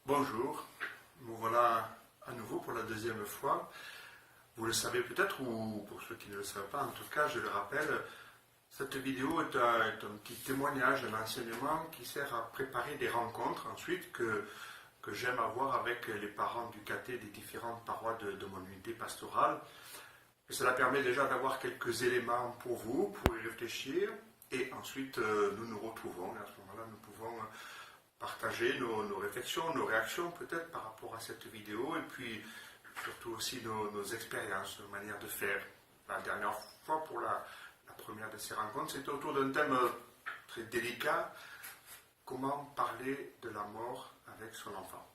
Bonjour, nous voilà à nouveau pour la deuxième fois. Vous le savez peut-être, ou pour ceux qui ne le savent pas, en tout cas, je le rappelle, cette vidéo est un petit témoignage, un enseignement qui sert à préparer des rencontres ensuite que j'aime avoir avec les parents du caté des différentes parois de mon unité pastorale. Et cela permet déjà d'avoir quelques éléments pour vous, pour y réfléchir, et ensuite nous nous retrouvons, et à ce moment-là nous pouvons partager nos réflexions, nos réactions peut-être par rapport à cette vidéo, et puis surtout aussi nos expériences, nos manières de faire. La dernière fois, pour la première de ces rencontres, c'était autour d'un thème très délicat, comment parler de la mort avec son enfant.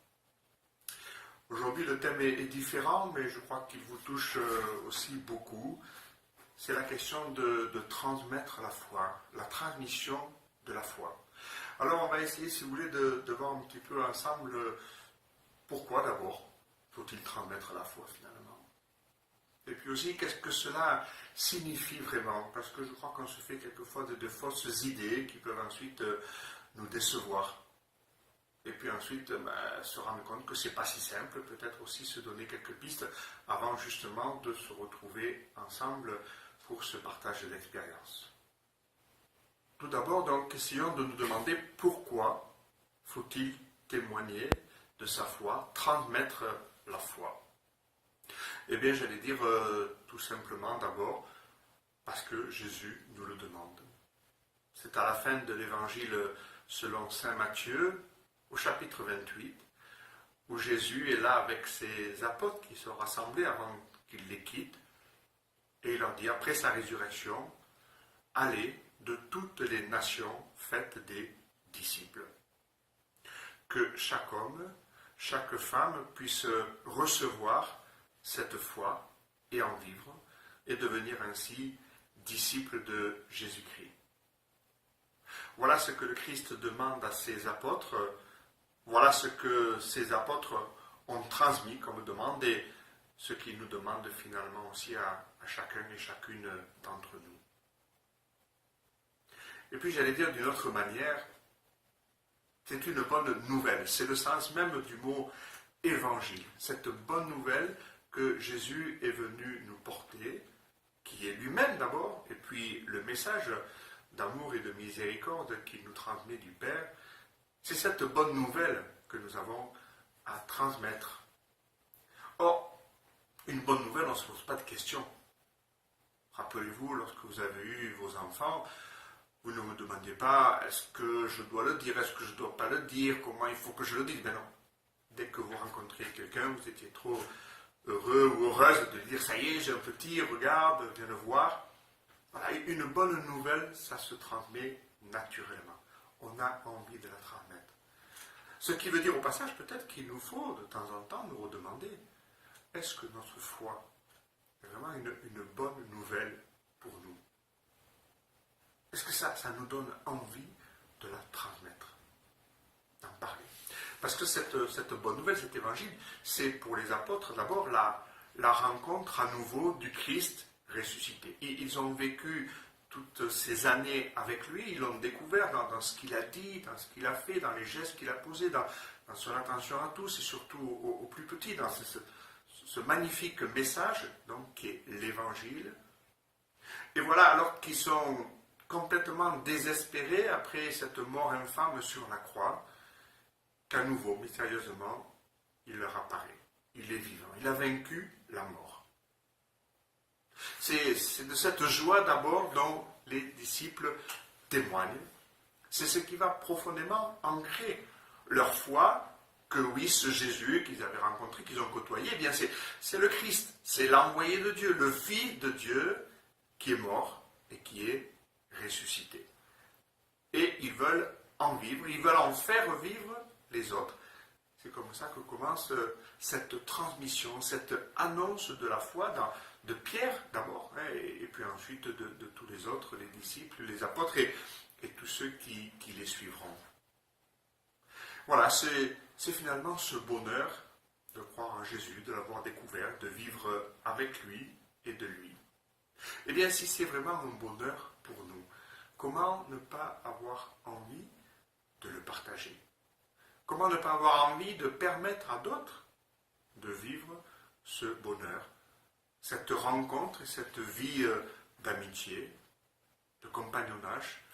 Aujourd'hui, le thème est différent, mais je crois qu'il vous touche aussi beaucoup. C'est la question de transmettre la foi, la transmission de la foi. Alors, on va essayer, si vous voulez, de voir un petit peu ensemble pourquoi d'abord faut-il transmettre la foi finalement. Et puis aussi, qu'est-ce que cela signifie vraiment? Parce que je crois qu'on se fait quelquefois de fausses idées qui peuvent ensuite nous décevoir. Et puis ensuite, se rendre compte que c'est pas si simple, peut-être aussi se donner quelques pistes avant justement de se retrouver ensemble pour ce partage d'expérience. Tout d'abord, donc, essayons de nous demander pourquoi faut-il témoigner de sa foi, transmettre la foi. Eh bien, j'allais dire tout simplement d'abord parce que Jésus nous le demande. C'est à la fin de l'évangile selon saint Matthieu, au chapitre 28, où Jésus est là avec ses apôtres qui sont rassemblés avant qu'il les quitte, et il leur dit, après sa résurrection, allez de toutes les nations, faites des disciples. Que chaque homme, chaque femme puisse recevoir cette foi et en vivre, et devenir ainsi disciple de Jésus-Christ. Voilà ce que le Christ demande à ses apôtres. Voilà ce que ces apôtres ont transmis comme demande et ce qu'ils nous demandent finalement aussi à chacun et chacune d'entre nous. Et puis j'allais dire d'une autre manière, c'est une bonne nouvelle. C'est le sens même du mot évangile. Cette bonne nouvelle que Jésus est venu nous porter, qui est lui-même d'abord, et puis le message d'amour et de miséricorde qu'il nous transmet du Père. C'est cette bonne nouvelle que nous avons à transmettre. Or, une bonne nouvelle, on ne se pose pas de questions. Rappelez-vous, lorsque vous avez eu vos enfants, vous ne vous demandiez pas, est-ce que je dois le dire, est-ce que je ne dois pas le dire, comment il faut que je le dise. Ben non. Dès que vous rencontriez quelqu'un, vous étiez trop heureux ou heureuse de dire, ça y est, j'ai un petit, regarde, viens le voir. Voilà, une bonne nouvelle, ça se transmet naturellement. On a envie de la transmettre. Ce qui veut dire au passage peut-être qu'il nous faut de temps en temps nous redemander, est-ce que notre foi est vraiment une bonne nouvelle pour nous? Est-ce que ça nous donne envie de la transmettre, d'en parler? Parce que cette bonne nouvelle, cet évangile, c'est pour les apôtres d'abord la rencontre à nouveau du Christ ressuscité. Ils ont vécu toutes ces années avec lui, ils l'ont découvert dans ce qu'il a dit, dans ce qu'il a fait, dans les gestes qu'il a posés, dans son attention à tous et surtout aux plus petits, dans ce magnifique message donc, qui est l'évangile. Et voilà, alors qu'ils sont complètement désespérés après cette mort infâme sur la croix, qu'à nouveau, mystérieusement, il leur apparaît. Il est vivant. Il a vaincu la mort. C'est de cette joie d'abord dont les disciples témoignent. C'est ce qui va profondément ancrer leur foi que oui, ce Jésus qu'ils avaient rencontré, qu'ils ont côtoyé, eh bien c'est le Christ, c'est l'envoyé de Dieu, le Fils de Dieu qui est mort et qui est ressuscité. Et ils veulent en vivre, ils veulent en faire vivre les autres. C'est comme ça que commence cette transmission, cette annonce de la foi de Pierre d'abord, et puis ensuite de tous les autres, les disciples, les apôtres et tous ceux qui les suivront. Voilà, c'est finalement ce bonheur de croire en Jésus, de l'avoir découvert, de vivre avec lui et de lui. Eh bien, si c'est vraiment un bonheur pour nous, comment ne pas avoir envie de le partager? Comment ne pas avoir envie de permettre à d'autres de vivre ce bonheur, cette rencontre et cette vie d'amitié, de compagnonnage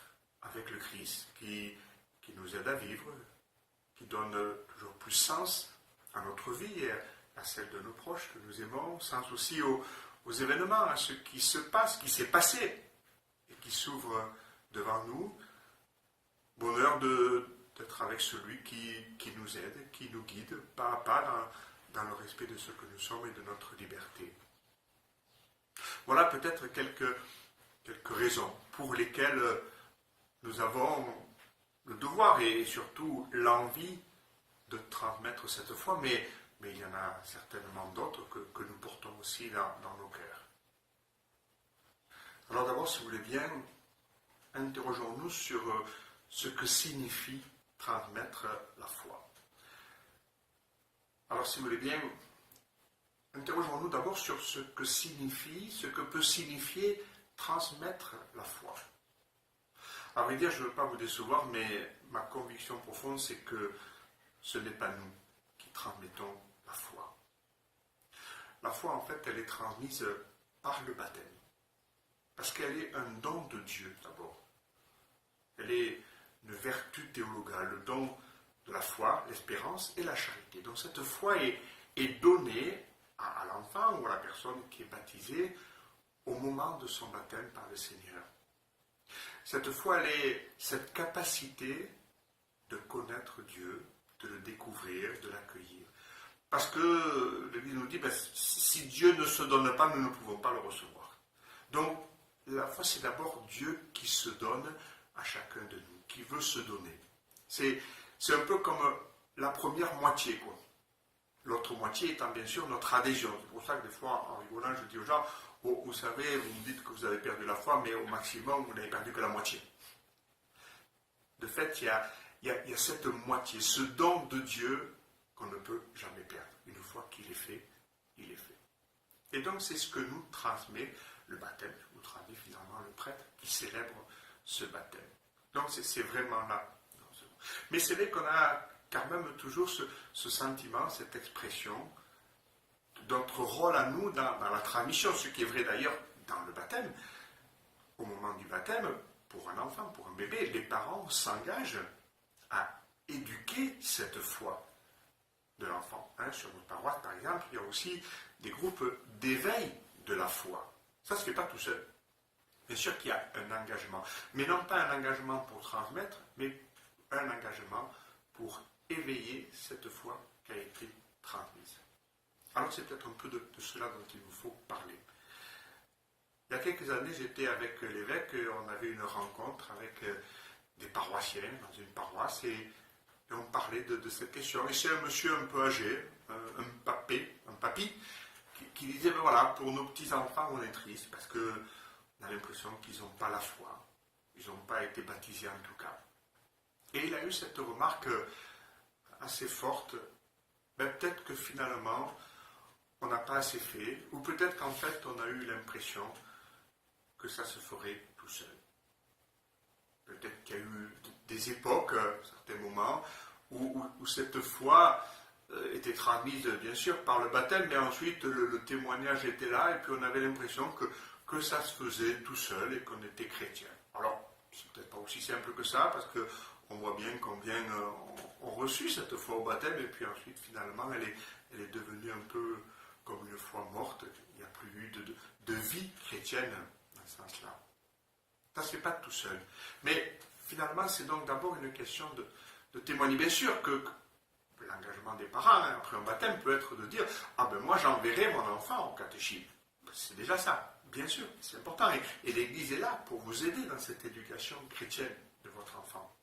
avec le Christ qui nous aide à vivre, qui donne toujours plus sens à notre vie et à celle de nos proches que nous aimons, sens aussi aux événements, à ce qui se passe, qui s'est passé et qui s'ouvre devant nous. Bonheur d'être avec celui qui nous aide, qui nous guide pas à pas dans le respect de ce que nous sommes et de notre liberté. Voilà peut-être quelques raisons pour lesquelles nous avons le devoir et surtout l'envie de transmettre cette foi, mais il y en a certainement d'autres que nous portons aussi dans nos cœurs. Alors d'abord, si vous voulez bien, interrogeons-nous sur ce que signifie transmettre la foi. Alors si vous voulez bien, interrogeons-nous d'abord sur ce que peut signifier transmettre la foi. À vrai dire, je ne veux pas vous décevoir, mais ma conviction profonde, c'est que ce n'est pas nous qui transmettons la foi. La foi, en fait, elle est transmise par le baptême. Parce qu'elle est un don de Dieu, d'abord. Elle est une vertu théologale, le don de la foi, l'espérance et la charité. Donc cette foi est donnée à l'enfant ou à la personne qui est baptisée au moment de son baptême par le Seigneur. Cette foi, elle est cette capacité de connaître Dieu, de le découvrir, de l'accueillir. Parce que l'Église nous dit, si Dieu ne se donne pas, nous ne pouvons pas le recevoir. Donc, la foi, c'est d'abord Dieu qui se donne à chacun de nous, qui veut se donner. C'est un peu comme la première moitié, quoi. L'autre moitié étant bien sûr notre adhésion. C'est pour ça que des fois, en rigolant, je dis aux gens, oh, vous savez, vous me dites que vous avez perdu la foi, mais au maximum, vous n'avez perdu que la moitié. De fait, il y a cette moitié, ce don de Dieu qu'on ne peut jamais perdre. Une fois qu'il est fait, il est fait. Et donc, c'est ce que nous transmet le baptême, nous transmet finalement le prêtre qui célèbre ce baptême. Donc, c'est vraiment là. Mais c'est vrai qu'on a quand même toujours ce sentiment, cette expression, notre rôle à nous dans la transmission, ce qui est vrai d'ailleurs dans le baptême. Au moment du baptême, pour un enfant, pour un bébé, les parents s'engagent à éduquer cette foi de l'enfant. Sur notre paroisse, par exemple, il y a aussi des groupes d'éveil de la foi. Ça ne se fait pas tout seul. Bien sûr qu'il y a un engagement, mais non pas un engagement pour transmettre, mais un engagement pour éveiller cette foi qui a été transmise. Alors c'est peut-être un peu de cela dont il nous faut parler. Il y a quelques années, j'étais avec l'évêque, on avait une rencontre avec des paroissiens dans une paroisse et on parlait de cette question. Et c'est un monsieur un peu âgé, un papy, qui disait, ben voilà, pour nos petits-enfants, on est triste parce qu'on a l'impression qu'ils n'ont pas la foi, ils n'ont pas été baptisés en tout cas. Et il a eu cette remarque assez forte, ben peut-être que finalement, on n'a pas assez fait, ou peut-être qu'en fait, on a eu l'impression que ça se ferait tout seul. Peut-être qu'il y a eu des époques, certains moments, où cette foi était transmise, bien sûr, par le baptême, mais ensuite le témoignage était là, et puis on avait l'impression que ça se faisait tout seul et qu'on était chrétien. Alors, c'est peut-être pas aussi simple que ça, parce qu'on voit bien combien on reçut cette foi au baptême, et puis ensuite, finalement, elle est devenue un peu comme une foi morte. Il n'y a plus eu de vie chrétienne dans ce sens-là. Ça ne se fait pas tout seul. Mais finalement, c'est donc d'abord une question de témoigner. Bien sûr que l'engagement des parents, après un baptême, peut être de dire « Ah ben moi, j'enverrai mon enfant au catéchisme ». C'est déjà ça, bien sûr, c'est important. Et l'Église est là pour vous aider dans cette éducation chrétienne de votre enfant.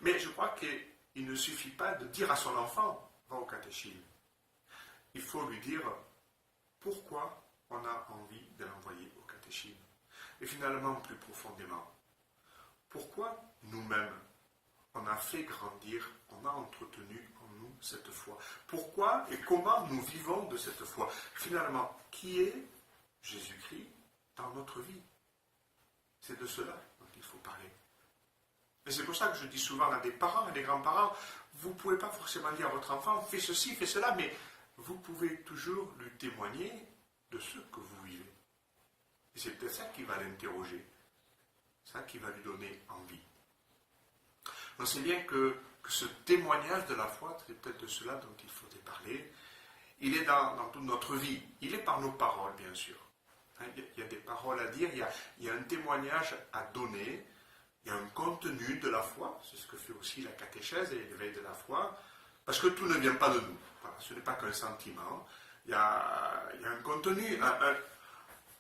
Mais je crois qu'il ne suffit pas de dire à son enfant « Va au catéchisme ». Il faut lui dire pourquoi on a envie de l'envoyer au catéchisme. Et finalement, plus profondément, pourquoi nous-mêmes, on a fait grandir, on a entretenu en nous cette foi. Pourquoi et comment nous vivons de cette foi. Finalement, qui est Jésus-Christ dans notre vie? C'est de cela dont il faut parler. Et c'est pour ça que je dis souvent à des parents et des grands-parents, vous ne pouvez pas forcément dire à votre enfant, fais ceci, fais cela, mais vous pouvez toujours lui témoigner de ce que vous vivez. Et c'est peut-être ça qui va l'interroger, ça qui va lui donner envie. On sait bien que ce témoignage de la foi, c'est peut-être de cela dont il faudrait parler, il est dans toute notre vie. Il est par nos paroles, bien sûr. Il y a des paroles à dire, il y a un témoignage à donner, il y a un contenu de la foi, c'est ce que fait aussi la catéchèse et l'éveil de la foi, parce que tout ne vient pas de nous. Voilà, ce n'est pas qu'un sentiment. Il y a un contenu,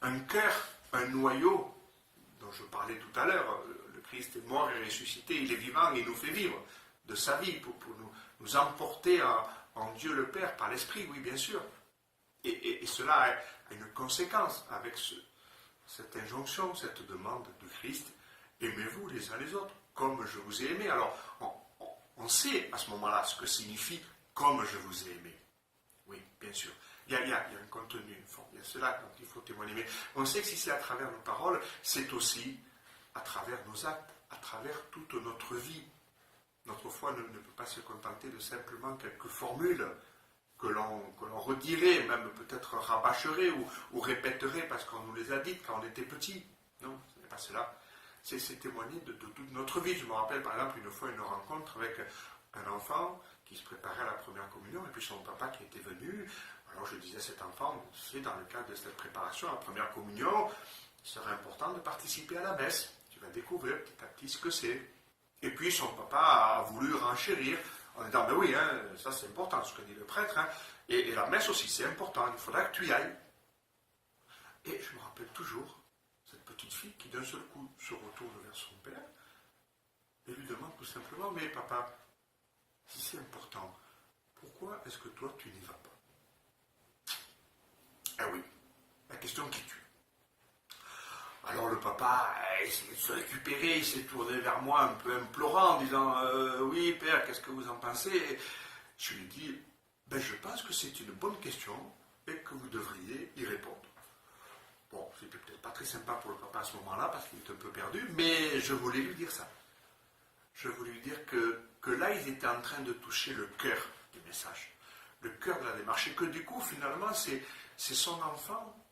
un cœur, un noyau, dont je parlais tout à l'heure. Le Christ est mort et ressuscité, il est vivant et il nous fait vivre de sa vie pour nous emporter en Dieu le Père par l'Esprit, oui, bien sûr. Et cela a une conséquence avec cette injonction, cette demande du Christ. Aimez-vous les uns les autres, comme je vous ai aimé. Alors, on sait à ce moment-là ce que signifie comme je vous ai aimé. Oui, bien sûr. Il y a un contenu fort. Il y a cela dont il faut témoigner. Mais on sait que si c'est à travers nos paroles, c'est aussi à travers nos actes, à travers toute notre vie. Notre foi ne peut pas se contenter de simplement quelques formules que l'on redirait, même peut-être rabâcherait ou répéterait parce qu'on nous les a dites quand on était petit. Non, ce n'est pas cela. C'est témoigner de toute notre vie. Je me rappelle par exemple une fois une rencontre avec un enfant qui se préparait à la première communion et puis son papa qui était venu. Alors je disais à cet enfant, c'est dans le cadre de cette préparation à la première communion, il serait important de participer à la messe. Tu vas découvrir petit à petit ce que c'est. Et puis son papa a voulu renchérir en disant, mais oui, hein, ça c'est important ce que dit le prêtre, hein, et la messe aussi c'est important, il faudra que tu y ailles. Et je me rappelle toujours cette petite fille qui d'un seul coup se retourne vers son père et lui demande tout simplement, mais papa, si c'est important, pourquoi est-ce que toi tu n'y vas pas? Ah oui, la question qui tue. Alors le papa a essayé de se récupérer, il s'est tourné vers moi un peu implorant en disant oui père, qu'est-ce que vous en pensez? Et je lui ai dit, je pense que c'est une bonne question et que vous devriez y répondre. Bon, c'était peut-être pas très sympa pour le papa à ce moment-là parce qu'il était un peu perdu, mais je voulais lui dire ça. Je voulais lui dire que là, ils étaient en train de toucher le cœur du message, le cœur de la démarche, et que du coup, finalement, c'est son enfant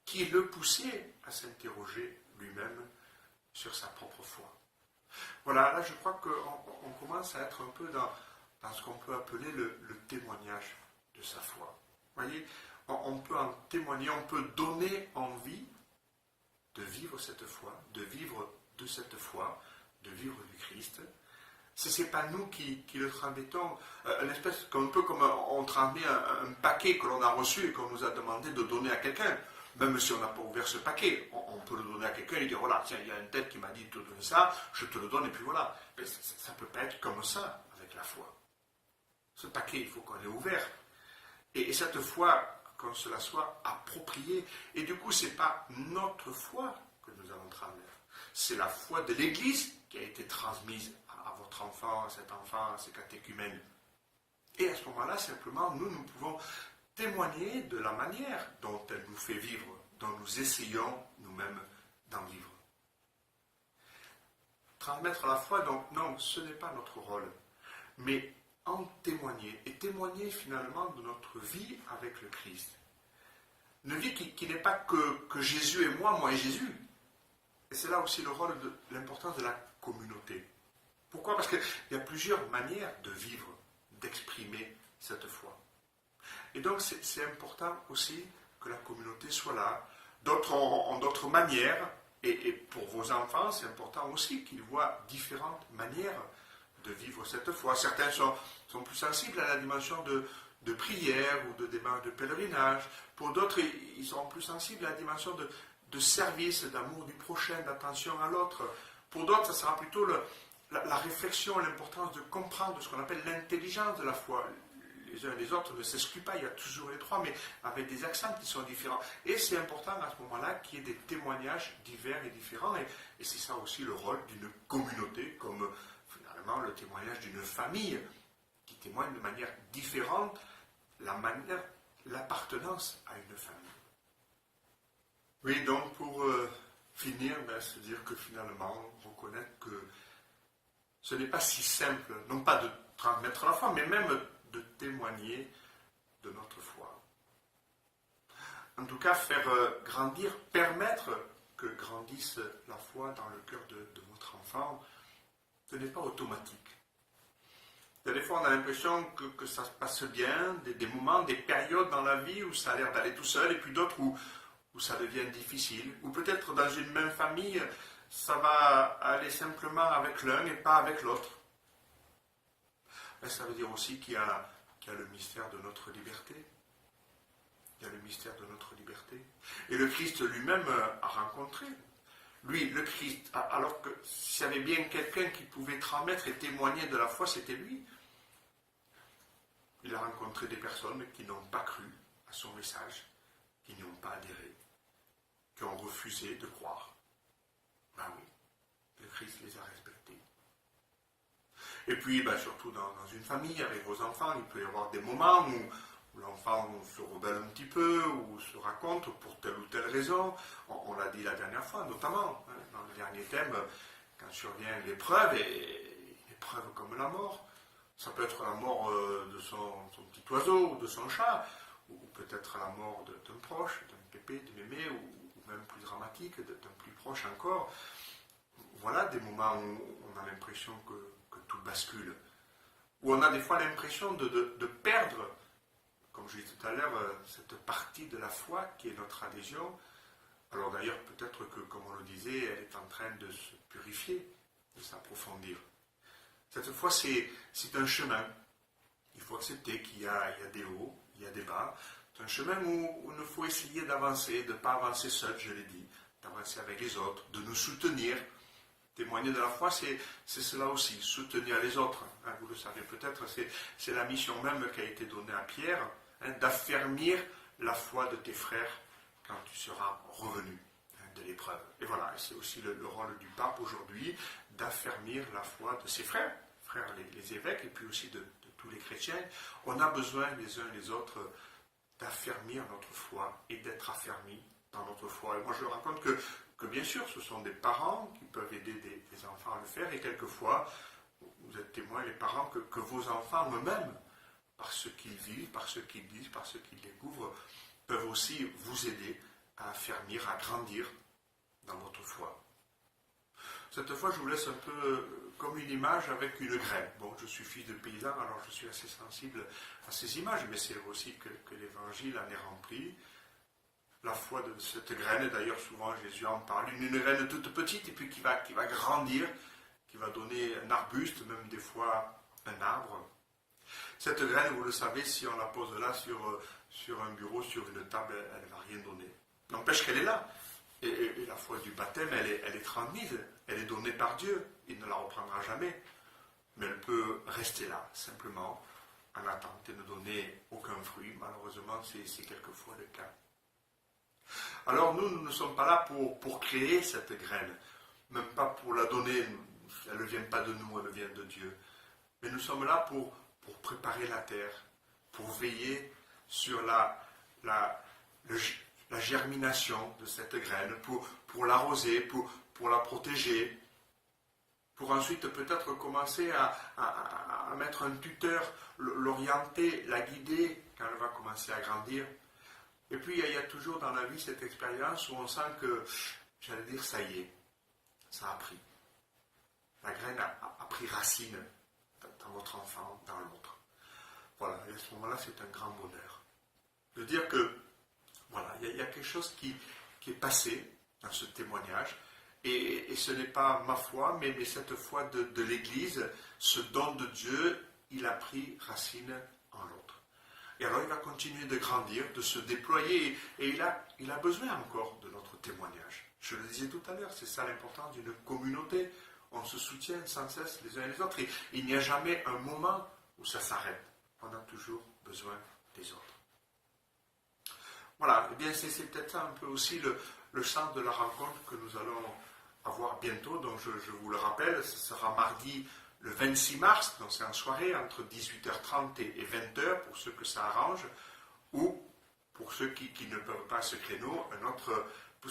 qui le poussait à s'interroger lui-même sur sa propre foi. Voilà, là, je crois qu'on commence à être un peu dans ce qu'on peut appeler le témoignage de sa foi. Vous voyez, on peut en témoigner, on peut donner envie de vivre cette foi, de vivre de cette foi, de vivre du Christ. Ce n'est pas nous qui le transmettons, une espèce, un peu comme on transmet un paquet que l'on a reçu et qu'on nous a demandé de donner à quelqu'un. Même si on n'a pas ouvert ce paquet, on peut le donner à quelqu'un et dire, voilà, tiens, il y a une tête qui m'a dit de te donner ça, je te le donne et puis voilà. Mais ça ne peut pas être comme ça avec la foi. Ce paquet, il faut qu'on l'ait ouvert. Et cette foi, qu'on cela soit approprié. Et du coup, ce n'est pas notre foi que nous allons transmettre. C'est la foi de l'Église qui a été transmise à votre enfant, à cet enfant, à ces catéchumènes. Et à ce moment-là, simplement, nous pouvons témoigner de la manière dont elle nous fait vivre, dont nous essayons nous-mêmes d'en vivre. Transmettre la foi, donc, non, ce n'est pas notre rôle, mais en témoigner, et témoigner finalement de notre vie avec le Christ. Une vie qui n'est pas que Jésus et moi et Jésus. Et c'est là aussi le rôle de l'importance de la communauté. Pourquoi? Parce qu'il y a plusieurs manières de vivre, d'exprimer cette foi. Et donc c'est important aussi que la communauté soit là. D'autres ont d'autres manières, et pour vos enfants, c'est important aussi qu'ils voient différentes manières de vivre cette foi. Certains sont plus sensibles à la dimension de prière ou de démarche de pèlerinage. Pour d'autres, ils sont plus sensibles à la dimension de service, d'amour du prochain, d'attention à l'autre. Pour d'autres, ça sera plutôt la réflexion, l'importance de comprendre ce qu'on appelle l'intelligence de la foi. Les uns et les autres ne s'excluent pas, il y a toujours les trois, mais avec des accents qui sont différents. Et c'est important à ce moment-là qu'il y ait des témoignages divers et différents, et c'est ça aussi le rôle d'une communauté, comme finalement le témoignage d'une famille, qui témoigne de manière différente l'appartenance à une famille. Oui, donc pour finir, se dire que finalement, reconnaître que ce n'est pas si simple, non pas de transmettre la foi, mais même de témoigner de notre foi. En tout cas, faire grandir, permettre que grandisse la foi dans le cœur de votre enfant, ce n'est pas automatique. Il y a des fois, on a l'impression que ça se passe bien, des moments, des périodes dans la vie où ça a l'air d'aller tout seul, et puis d'autres où ça devient difficile. Ou peut-être dans une même famille, ça va aller simplement avec l'un et pas avec l'autre. Mais ça veut dire aussi qu'il y a le mystère de notre liberté. Il y a le mystère de notre liberté. Et le Christ lui-même a rencontré. Lui, le Christ, alors que s'il y avait bien quelqu'un qui pouvait transmettre et témoigner de la foi, c'était lui. Il a rencontré des personnes qui n'ont pas cru à son message, qui n'y ont pas adhéré, qui ont refusé de croire. Ben oui, le Christ les a respectés. Et puis, surtout dans une famille, avec vos enfants, il peut y avoir des moments où l'enfant se rebelle un petit peu, ou se raconte pour telle ou telle raison. On l'a dit la dernière fois, notamment, dans le dernier thème, quand survient l'épreuve, et l'épreuve comme la mort. Ça peut être la mort de son petit oiseau, ou de son chat, ou peut-être la mort d'un proche, d'un pépé, d'un mémé, ou même plus dramatique, d'un plus proche encore. Voilà des moments où on a l'impression que tout bascule. Où on a des fois l'impression de perdre, comme je disais tout à l'heure, cette partie de la foi qui est notre adhésion. Alors d'ailleurs, peut-être que, comme on le disait, elle est en train de se purifier, de s'approfondir. Cette fois, c'est un chemin. Il faut accepter qu'il y a des hauts, il y a des bas. C'est un chemin où il faut essayer d'avancer, de ne pas avancer seul, je l'ai dit, d'avancer avec les autres, de nous soutenir. Témoigner de la foi, c'est cela aussi, soutenir les autres. Vous le savez peut-être, c'est la mission même qui a été donnée à Pierre, d'affermir la foi de tes frères quand tu seras revenu de l'épreuve. Et voilà, c'est aussi le rôle du pape aujourd'hui, d'affermir la foi de ses frères les évêques, et puis aussi de tous les chrétiens. On a besoin les uns les autres d'affermir notre foi et d'être affermis dans notre foi. Et moi je raconte que bien sûr, ce sont des parents qui peuvent aider des enfants à le faire, et quelquefois, vous êtes témoins, les parents, que vos enfants eux-mêmes, par ce qu'ils vivent, par ce qu'ils disent, par ce qu'ils découvrent, peuvent aussi vous aider à affermir, à grandir dans votre foi. Cette fois, je vous laisse un peu comme une image avec une graine. Bon, je suis fils de paysan, alors je suis assez sensible à ces images, mais c'est aussi que l'Évangile en est rempli. La foi de cette graine, d'ailleurs souvent Jésus en parle, une graine toute petite et puis qui va grandir, qui va donner un arbuste, même des fois un arbre. Cette graine, vous le savez, si on la pose là sur un bureau, sur une table, elle ne va rien donner. N'empêche qu'elle est là. Et la foi du baptême, elle est transmise, elle est donnée par Dieu. Il ne la reprendra jamais. Mais elle peut rester là, simplement, en attente et ne donner aucun fruit. Malheureusement, c'est quelquefois le cas. Alors nous ne sommes pas là pour créer cette graine, même pas pour la donner. Elle ne vient pas de nous, elle vient de Dieu. Mais nous sommes là pour préparer la terre, pour veiller sur la germination de cette graine, pour l'arroser, pour la protéger, pour ensuite peut-être commencer à mettre un tuteur, l'orienter, la guider quand elle va commencer à grandir. Et puis il y a toujours dans la vie cette expérience où on sent que, j'allais dire, ça y est, ça a pris. La graine a pris racine dans votre enfant, dans l'autre. Voilà, et à ce moment-là, c'est un grand bonheur. De dire que, voilà, il y a quelque chose qui est passé dans ce témoignage, et ce n'est pas ma foi, mais cette foi de l'Église, ce don de Dieu, il a pris racine en l'autre. Et alors il va continuer de grandir, de se déployer, et il a besoin encore de notre témoignage. Je le disais tout à l'heure, c'est ça l'importance d'une communauté. On se soutient sans cesse les uns les autres, et il n'y a jamais un moment où ça s'arrête. On a toujours besoin des autres. Voilà, et bien c'est peut-être ça un peu aussi le sens de la rencontre que nous allons avoir bientôt. Donc je vous le rappelle, ce sera mardi le 26 mars, donc c'est en soirée, entre 18h30 et 20h, pour ceux que ça arrange, ou pour ceux qui ne peuvent pas à ce créneau,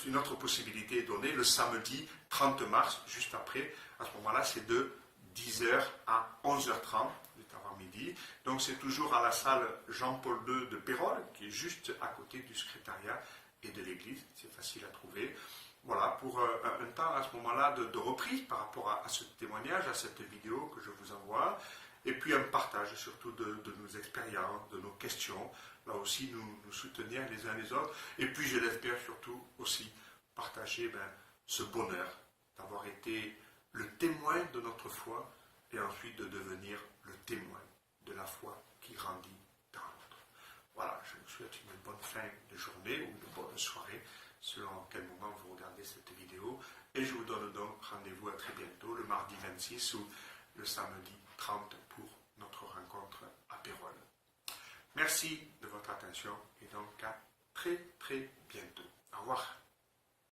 une autre possibilité est donnée le samedi 30 mars, juste après. À ce moment-là, c'est de 10h à 11h30, juste avant midi. Donc c'est toujours à la salle Jean-Paul II de Pérols, qui est juste à côté du secrétariat et de l'église, c'est facile à trouver. Voilà, pour un temps à ce moment-là de reprise par rapport à ce témoignage, à cette vidéo que je vous envoie, et puis un partage surtout de nos expériences, de nos questions, là aussi nous soutenir les uns les autres, et puis je l'espère surtout aussi partager ce bonheur d'avoir été le témoin de notre foi, et ensuite de devenir le témoin de la foi qui grandit dans l'autre. Voilà, je vous souhaite une bonne fin de journée ou une bonne soirée, selon quel moment vous regardez cette vidéo. Et je vous donne donc rendez-vous à très bientôt, le mardi 26 ou le samedi 30 pour notre rencontre à Pérols. Merci de votre attention et donc à très très bientôt. Au revoir.